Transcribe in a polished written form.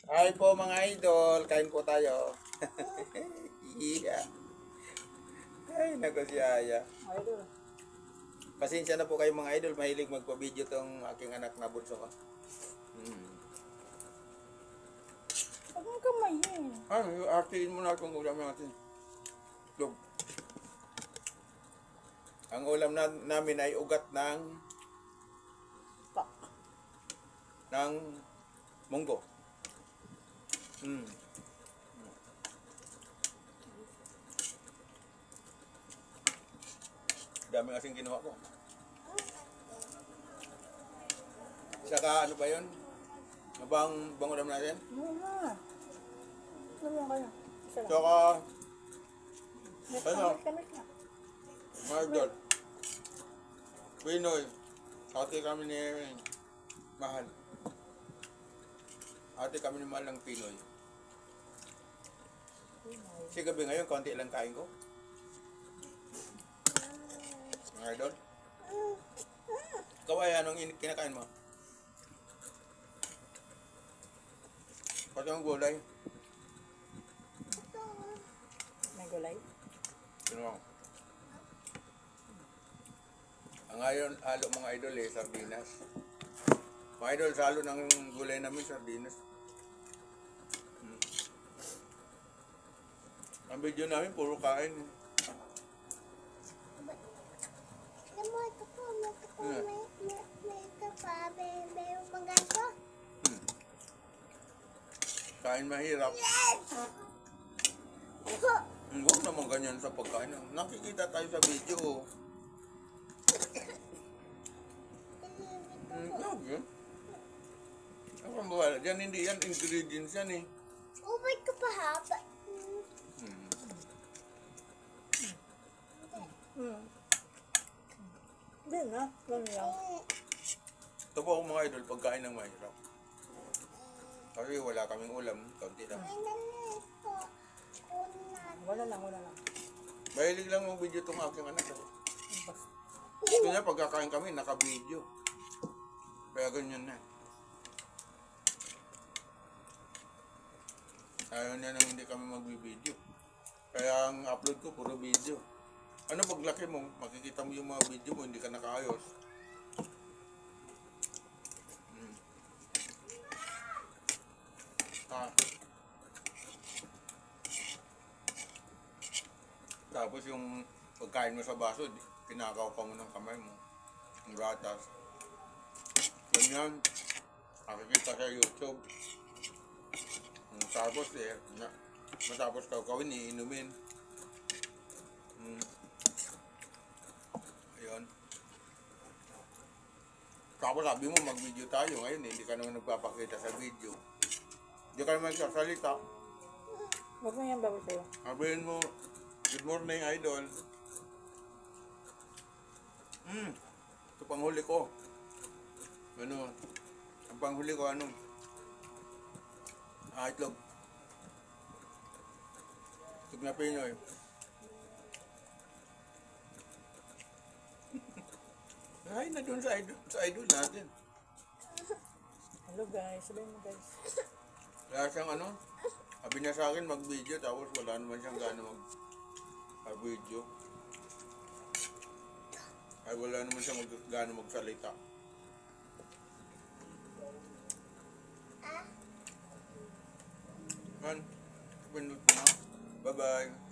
Hi po mga idol, kain po tayo. Yeah. Ay, naku si Aya. Idol. Pasensya na po kayo mga idol, mahilig magpa-video tong aking anak na bunso ko. Huwag mong kamayin. Ay, artiin mo na itong ulam natin. Log. Ang ulam namin ay ugat Pa. ng munggo. Dami kasing ginawa ko. Saka ano ba yun? Ano bang ulam natin? Muna. Ano lang kayo? Isa lang. Saka, Next ano? kamit na. mga idol. Pinoy. Ate kami ni Mahal. Ate kami ni Mahal ng Pinoy. Kasi gabi ngayon, konti lang kain ko. Mga idol. Ikaw ay anong kinakain mo? Pati ang gulay. May gulay. Sino? Ang ngayon, halo mga idol sardinas. Mga idol, sa halo ng gulay namin, sardinas. Ang video namin, puro kain. Kain mahirap. Huwag naman ganyan sa pagkain. Nakikita tayo sa video. Grabe. Ang kambuhala dyan, hindi yan ingredients yan eh. Ubay ka pa haba. Hindi na. Ano lang. Ito po ako mga idol, pagkain ng mahirap. Kasi wala kaming ulam, kaunti lang. Wala lang, wala lang. Mahilig lang mong video itong aking anak. Basta. Gusto niya pagkakain kami, naka-video. Kaya ganyan na. Ayaw niya nang hindi kami mag-video. Kaya ang upload ko, puro video. Ano paglaki mo, makikita mo yung mga video mo, hindi ka nakaayos. Tapos yung pagkain mo sa baso, pinakaw pa mo ng kamay mo. Ang gatas. Ganyan. Nakikita sa YouTube. Tapos matapos kawin, iinumin. Ayun. Tapos sabi mo mag-video tayo ngayon, hindi ka naman nagpapakita sa video. Hindi ka naman nagsasalita. Huwag mo yan baboy sa'yo. Sabihin mo, good morning, idol. Ito panghuli ko. Ano? Ang panghuli ko, ano? Itlog. Itlog na Pinoy. Ay, na dun sa idol natin. Hello guys. Sabihin mo guys. Kaya siyang ano? Sabi niya sa akin mag-video, tapos wala naman siyang gano'n mag-video. Ay wala naman siya gano'n magsalita. Man, pinulot na. Bye-bye.